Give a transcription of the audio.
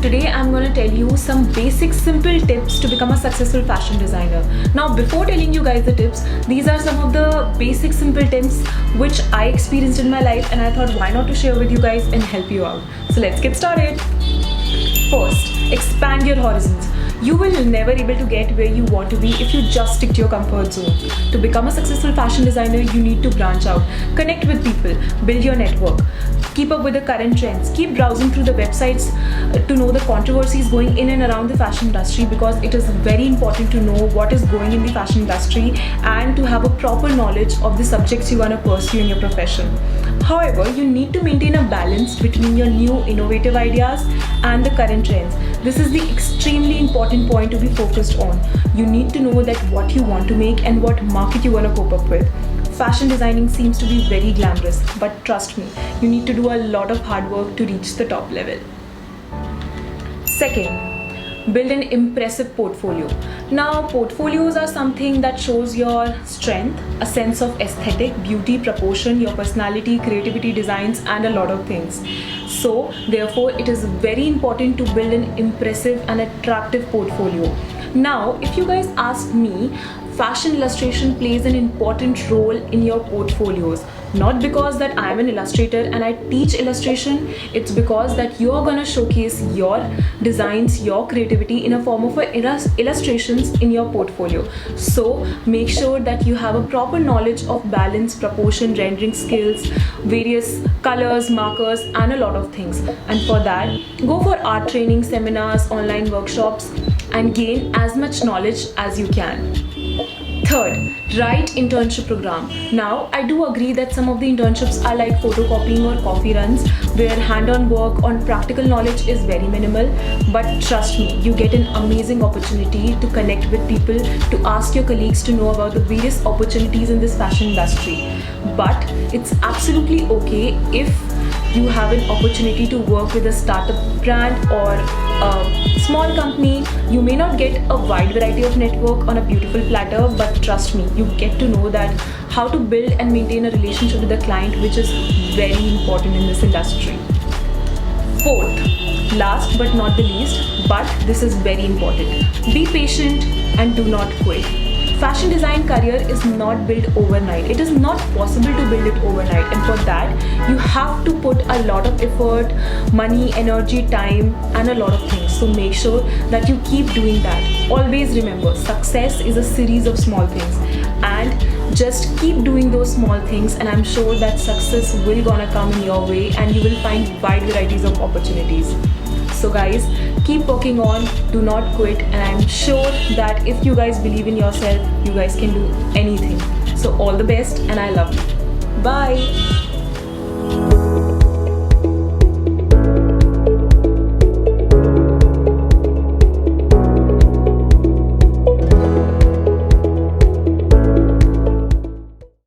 today I'm going to tell you some basic simple tips to become a successful fashion designer. Now before telling you guys the tips, these are some of the basic simple tips which I experienced in my life and I thought why not to share with you guys and help you out. So let's get started. First, expand your horizons. You will never able to get where you want to be if you just stick to your comfort zone. To become a successful fashion designer, you need to branch out, connect with people, build your network, keep up with the current trends, keep browsing through the websites to know the controversies going in and around the fashion industry, because it is very important to know what is going in the fashion industry and to have a proper knowledge of the subjects you want to pursue in your profession. However, you need to maintain a balance between your new innovative ideas and the current trends. This is the extremely important point to be focused on. You need to know that what you want to make and what market you want to cope up with. Fashion designing seems to be very glamorous, but trust me, you need to do a lot of hard work to reach the top level. Second, build an impressive portfolio. Now, portfolios are something that shows your strength, a sense of aesthetic, beauty, proportion, your personality, creativity, designs, and a lot of things. So, therefore, it is very important to build an impressive and attractive portfolio. Now, if you guys ask me, fashion illustration plays an important role in your portfolios. Not because that I am an illustrator and I teach illustration, it's because that you're gonna showcase your designs, your creativity in a form of illustrations in your portfolio. So make sure that you have a proper knowledge of balance, proportion, rendering skills, various colors, markers, and a lot of things. And for that, go for art training, seminars, online workshops, and gain as much knowledge as you can. Third, write internship program. Now, I do agree that some of the internships are like photocopying or coffee runs, where hand-on work on practical knowledge is very minimal. But trust me, you get an amazing opportunity to connect with people, to ask your colleagues to know about the various opportunities in this fashion industry. But it's absolutely okay if you have an opportunity to work with a startup brand or a small company. You may not get a wide variety of network on a beautiful platter, but trust me, you get to know that how to build and maintain a relationship with the client, which is very important in this industry. Fourth, last but not the least, but this is very important, be patient and do not quit. Fashion design career is not built overnight. It is not possible to build it overnight, and for that you have to put a lot of effort, money, energy, time, and a lot of things. So make sure that you keep doing that. Always remember, success is a series of small things, and just keep doing those small things, and I'm sure that success will gonna come in your way and you will find wide varieties of opportunities. So guys, keep working on, do not quit, and I'm sure that if you guys believe in yourself, you guys can do anything. So all the best, and I love you. Bye.